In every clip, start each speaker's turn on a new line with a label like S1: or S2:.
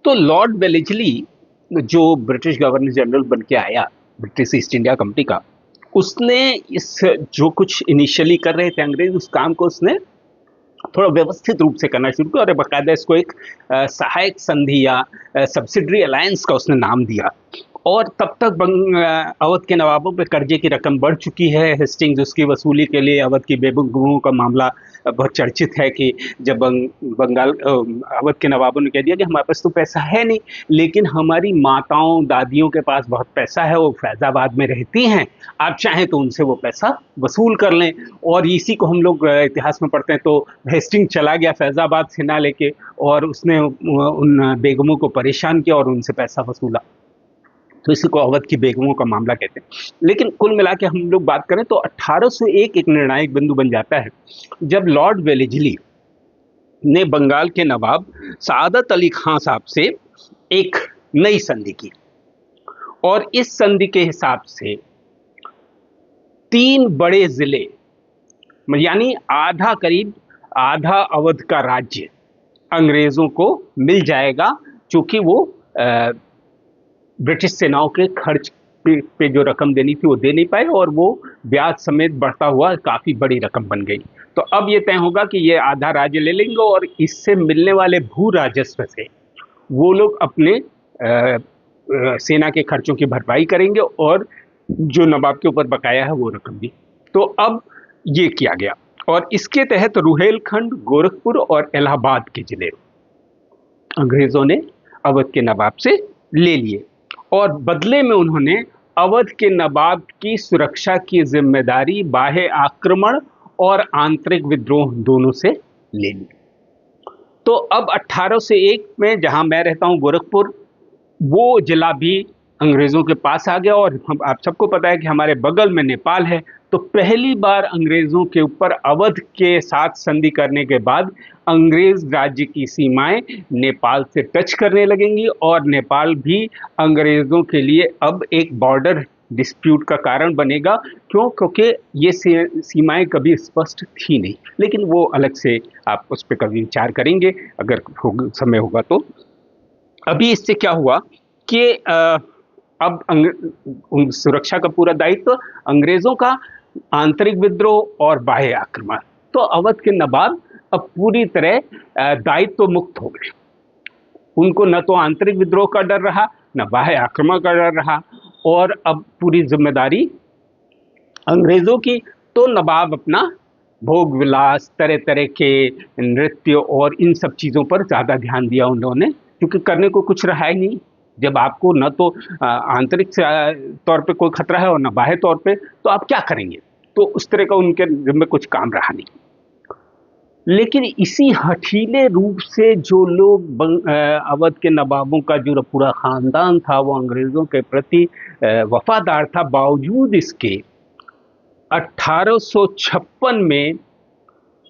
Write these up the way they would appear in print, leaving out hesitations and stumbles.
S1: तो Lord Wellesley जो British governor general बन के आया ब्रिटिश ईस्ट इंडिया कंपनी का, उसने इस जो कुछ इनिशियली कर रहे थे अंग्रेज, उस काम को उसने थोड़ा व्यवस्थित रूप से करना शुरू किया और बाकायदा इसको एक सहायक संधि या सब्सिडरी अलायंस का उसने नाम दिया। और तब तक अवध के नवाबों पे कर्जे की रकम बढ़ चुकी है। हेस्टिंग्स उसकी वसूली के लिए अवध की बेगमों का मामला बहुत चर्चित है कि जब बंगाल अवध के नवाबों ने कह दिया कि हमारे पास तो पैसा है नहीं, लेकिन हमारी माताओं दादियों के पास बहुत पैसा है, वो फैजाबाद में रहती हैं, आप चाहें तो उनसे वो पैसा वसूल कर लें। और इसी को हम लोग इतिहास में पढ़ते हैं। तो हेस्टिंग चला गया फैजाबाद सेना लेके और उसने उन बेगमों को परेशान किया और उनसे पैसा वसूला। तो इसी को अवध की बेगमों का मामला कहते हैं। लेकिन कुल मिला के हम लोग बात करें तो 1801 एक निर्णायक बिंदु बन जाता है जब लॉर्ड वेलेस्ली ने बंगाल के नवाब सादत अली खां साहब से एक नई संधि की। और इस संधि के हिसाब से 3 बड़े जिले, यानी करीब आधा अवध का राज्य अंग्रेजों को मिल जाएगा, चूंकि वो ब्रिटिश सेनाओं के खर्च पे जो रकम देनी थी वो दे नहीं पाए और वो ब्याज समेत बढ़ता हुआ काफी बड़ी रकम बन गई। तो अब ये तय होगा कि ये आधा राज्य ले लेंगे और इससे मिलने वाले भू राजस्व से वो लोग अपने सेना के खर्चों की भरपाई करेंगे और जो नवाब के ऊपर बकाया है वो रकम भी। तो अब ये किया गया और इसके तहत रुहेलखंड, गोरखपुर और इलाहाबाद के जिले अंग्रेजों ने अवध के नवाब से ले लिए और बदले में उन्होंने अवध के नवाब की सुरक्षा की जिम्मेदारी बाह्य आक्रमण और आंतरिक विद्रोह दोनों से ले ली। तो अब 1801 में जहां मैं रहता हूं गोरखपुर, वो जिला भी अंग्रेजों के पास आ गया और आप सबको पता है कि हमारे बगल में नेपाल है। तो पहली बार अंग्रेजों के ऊपर अवध के साथ संधि करने के बाद अंग्रेज राज्य की सीमाएं नेपाल से टच करने लगेंगी और नेपाल भी अंग्रेजों के लिए अब एक बॉर्डर डिस्प्यूट का कारण बनेगा। क्यों? क्योंकि ये सीमाएं कभी स्पष्ट थी नहीं। लेकिन वो अलग से आप उस पर कभी विचार करेंगे अगर समय होगा तो। अभी इससे क्या हुआ कि अब सुरक्षा का पूरा दायित्व अंग्रेजों का, आंतरिक विद्रोह और बाह्य आक्रमण। तो अवध के नवाब अब पूरी तरह दायित्व मुक्त हो गए। उनको न तो आंतरिक विद्रोह का डर रहा, न बाह्य आक्रमण का डर रहा और अब पूरी जिम्मेदारी अंग्रेजों की। तो नवाब अपना भोग विलास, तरह तरह के नृत्य और इन सब चीज़ों पर ज़्यादा ध्यान दिया उन्होंने, क्योंकि करने को कुछ रहा ही नहीं। जब आपको न तो आंतरिक तौर पे कोई खतरा है और न बाह्य तौर पे, तो आप क्या करेंगे? तो उस तरह का उनके जिम्मे कुछ काम रहा नहीं। लेकिन इसी हठीले रूप से जो लोग अवध के नवाबों का जो पूरा खानदान था वो अंग्रेजों के प्रति वफादार था, बावजूद इसके 1856 में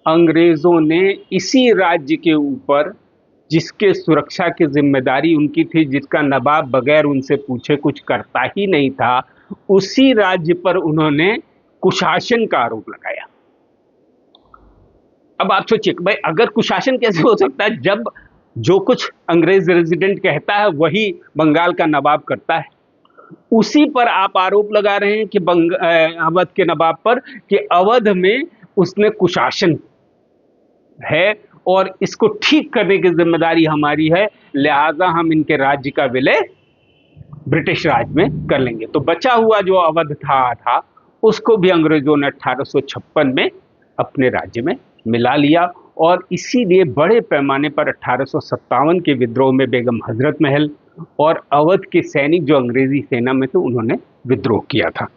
S1: अंग्रेजों ने इसी राज्य के ऊपर, जिसके सुरक्षा की जिम्मेदारी उनकी थी, जिसका नवाब बगैर उनसे पूछे कुछ करता ही नहीं था, उसी राज्य पर उन्होंने कुशासन का आरोप लगाया। अब आप सोचिए भाई, अगर कुशासन कैसे हो सकता है जब जो कुछ अंग्रेज रेजिडेंट कहता है वही बंगाल का नवाब करता है। उसी पर आप आरोप लगा रहे हैं कि अवध के नवाब पर कि अवध में उसने कुशासन है और इसको ठीक करने की जिम्मेदारी हमारी है, लिहाजा हम इनके राज्य का विलय ब्रिटिश राज में कर लेंगे। तो बचा हुआ जो अवध था उसको भी अंग्रेजों ने 1856 में अपने राज्य में मिला लिया और इसीलिए बड़े पैमाने पर 1857 के विद्रोह में बेगम हजरत महल और अवध के सैनिक जो अंग्रेजी सेना में थे उन्होंने विद्रोह किया था।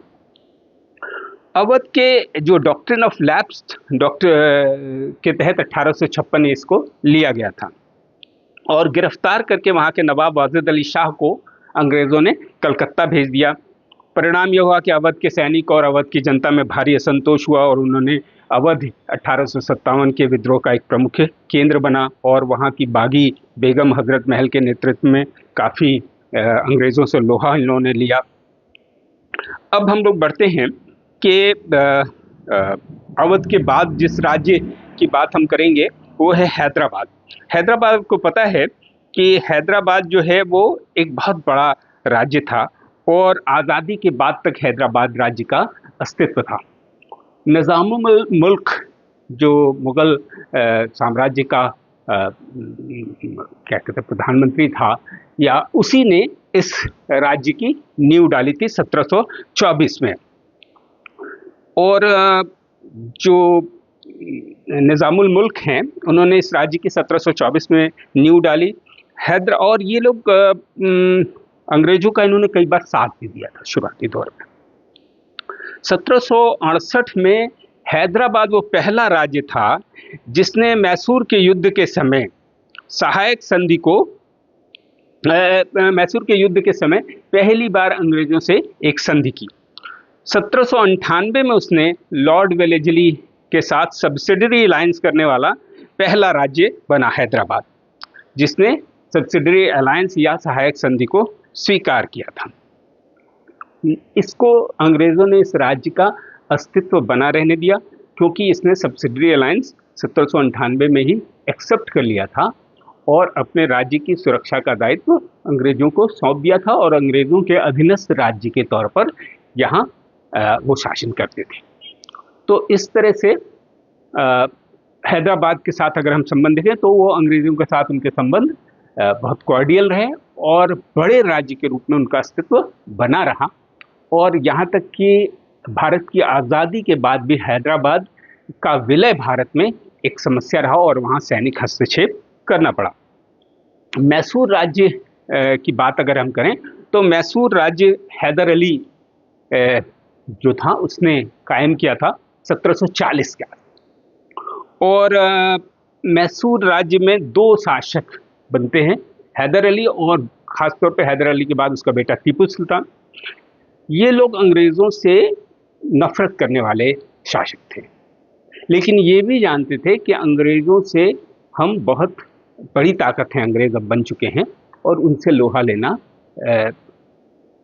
S1: अवध के जो डॉक्ट्रिन ऑफ लैप्स के तहत 1856 में इसको लिया गया था और गिरफ्तार करके वहाँ के नवाब वाजिद अली शाह को अंग्रेज़ों ने कलकत्ता भेज दिया। परिणाम यह हुआ कि अवध के सैनिक और अवध की जनता में भारी असंतोष हुआ और उन्होंने अवध 1857 के विद्रोह का एक प्रमुख केंद्र बना और वहाँ की बागी बेगम हजरत महल के नेतृत्व में काफ़ी अंग्रेज़ों से लोहा इन्होंने लिया। अब हम लोग बढ़ते हैं कि अवध के बाद जिस राज्य की बात हम करेंगे वो है हैदराबाद। हैदराबाद को पता है कि हैदराबाद जो है वो एक बहुत बड़ा राज्य था और आज़ादी के बाद तक हैदराबाद राज्य का अस्तित्व था। निज़ामुल मुल्क जो मुगल साम्राज्य का क्या कहते हैं प्रधानमंत्री था, या उसी ने इस राज्य की नींव डाली थी 1724 में। और जो निज़ामुल मुल्क हैं उन्होंने इस राज्य की 1724 में नींव डाली। और ये लोग अंग्रेजों का इन्होंने कई बार साथ भी दिया था शुरुआती दौर में। 1768 में हैदराबाद वो पहला राज्य था जिसने मैसूर के युद्ध के समय सहायक संधि को मैसूर के युद्ध के समय पहली बार अंग्रेजों से एक संधि की। 1798 में उसने लॉर्ड वेलेस्ली के साथ सब्सिडरी अलायंस करने वाला पहला राज्य बना हैदराबाद, जिसने सब्सिडरी अलायंस या सहायक संधि को स्वीकार किया था। इसको अंग्रेजों ने इस राज्य का अस्तित्व बना रहने दिया क्योंकि इसने सब्सिडरी अलायंस 1798 में ही एक्सेप्ट कर लिया था और अपने राज्य की सुरक्षा का दायित्व अंग्रेजों को सौंप दिया था और अंग्रेजों के अधीनस्थ राज्य के तौर पर यहाँ वो शासन करते थे। तो इस तरह से हैदराबाद के साथ अगर हम संबंध देखें तो वो अंग्रेजों के साथ उनके संबंध बहुत कॉर्डियल रहे और बड़े राज्य के रूप में उनका अस्तित्व बना रहा। और यहाँ तक कि भारत की आज़ादी के बाद भी हैदराबाद का विलय भारत में एक समस्या रहा और वहाँ सैनिक हस्तक्षेप करना पड़ा। मैसूर राज्य की बात अगर हम करें तो मैसूर राज्य हैदर अली जो था उसने कायम किया था 1740 के आसपास। और मैसूर राज्य में दो शासक बनते हैं, हैदर अली और ख़ासतौर पे हैदर अली के बाद उसका बेटा टीपू सुल्तान। ये लोग अंग्रेज़ों से नफरत करने वाले शासक थे, लेकिन ये भी जानते थे कि अंग्रेज़ों से हम बहुत बड़ी ताकत हैं, अंग्रेज़ अब बन चुके हैं और उनसे लोहा लेना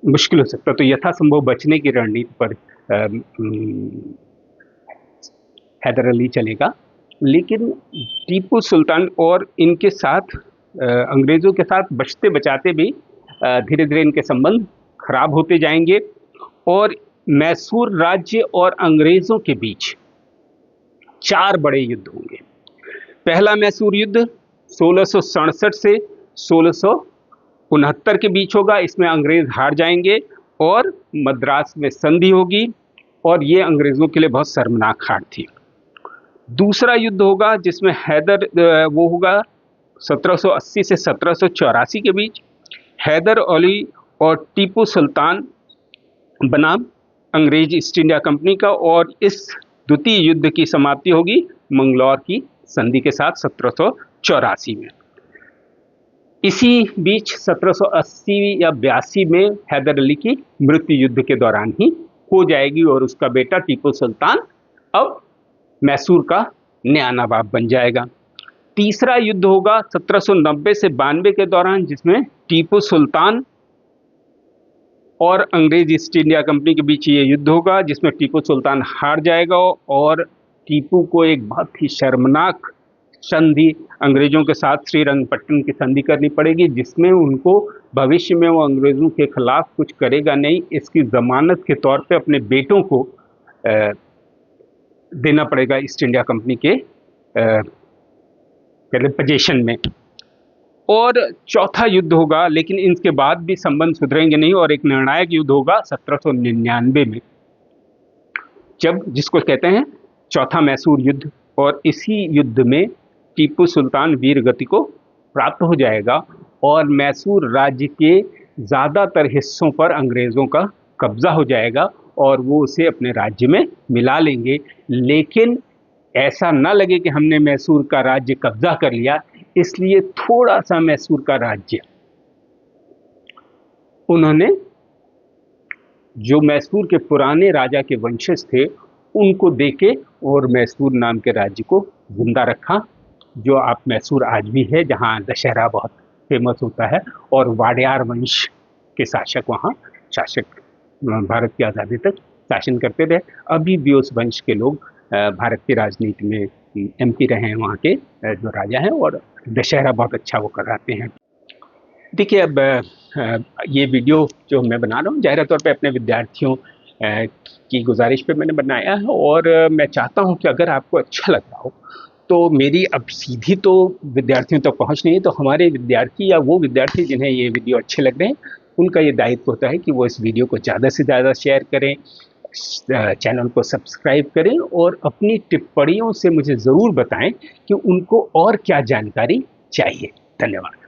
S1: मुश्किल हो सकता। तो यथासंभव बचने की रणनीति पर हैदर अली चलेगा। लेकिन टीपू सुल्तान और इनके साथ अंग्रेज़ों के साथ बचते बचाते भी धीरे धीरे इनके संबंध खराब होते जाएंगे और मैसूर राज्य और अंग्रेज़ों के बीच 4 बड़े युद्ध होंगे। पहला मैसूर युद्ध 1667 से 1669 के बीच होगा। इसमें अंग्रेज़ हार जाएंगे और मद्रास में संधि होगी और ये अंग्रेज़ों के लिए बहुत शर्मनाक हार थी। दूसरा युद्ध होगा जिसमें वो होगा 1780 से 1784 के बीच। हैदर अली और टीपू सुल्तान बनाम अंग्रेज ईस्ट इंडिया कंपनी का, और इस द्वितीय युद्ध की समाप्ति होगी मंगलौर की संधि के साथ 1784 में। इसी बीच 1780 या 82 में हैदर अली की मृत्यु युद्ध के दौरान ही हो जाएगी और उसका बेटा टीपू सुल्तान अब मैसूर का नया नवाब बन जाएगा। तीसरा युद्ध होगा 1790 से 92 के दौरान, जिसमें टीपू सुल्तान और अंग्रेज ईस्ट इंडिया कंपनी के बीच ये युद्ध होगा, जिसमें टीपू सुल्तान हार जाएगा और टीपू को एक बहुत ही शर्मनाक संधि अंग्रेजों के साथ श्रीरंगपट्टन की संधि करनी पड़ेगी, जिसमें उनको भविष्य में वो अंग्रेजों के खिलाफ कुछ करेगा नहीं, इसकी जमानत के तौर पे अपने बेटों को देना पड़ेगा ईस्ट इंडिया कंपनी के पोजीशन में। और चौथा युद्ध होगा, लेकिन इनके बाद भी संबंध सुधरेंगे नहीं, और एक निर्णायक युद्ध होगा 1799 में, जब जिसको कहते हैं चौथा मैसूर युद्ध। और इसी युद्ध में टीपू सुल्तान वीर गति को प्राप्त हो जाएगा और मैसूर राज्य के ज़्यादातर हिस्सों पर अंग्रेज़ों का कब्जा हो जाएगा और वो उसे अपने राज्य में मिला लेंगे। लेकिन ऐसा न लगे कि हमने मैसूर का राज्य कब्जा कर लिया, इसलिए थोड़ा सा मैसूर का राज्य उन्होंने जो मैसूर के पुराने राजा के वंशज थे उनको देके और मैसूर नाम के राज्य को जिंदा रखा, जो आप मैसूर आज भी है, जहाँ दशहरा बहुत फेमस होता है और वाडियार वंश के शासक वहाँ भारत की आज़ादी तक शासन करते थे। अभी भी उस वंश के लोग भारत की राजनीति में एमपी रहे हैं, वहाँ के जो राजा हैं, और दशहरा बहुत अच्छा वो कराते हैं। देखिए अब ये वीडियो जो मैं बना रहा हूँ ज़ाहिर तौर पे अपने विद्यार्थियों की गुजारिश पे मैंने बनाया है, और मैं चाहता हूँ कि अगर आपको अच्छा लग रहा हो तो मेरी अब सीधी तो विद्यार्थियों तक पहुँच नहीं है, तो हमारे विद्यार्थी या वो विद्यार्थी जिन्हें ये वीडियो अच्छे लग रहे हैं, उनका ये दायित्व होता है कि वो इस वीडियो को ज़्यादा से ज़्यादा शेयर करें, चैनल को सब्सक्राइब करें और अपनी टिप्पणियों से मुझे ज़रूर बताएं कि उनको और क्या जानकारी चाहिए। धन्यवाद।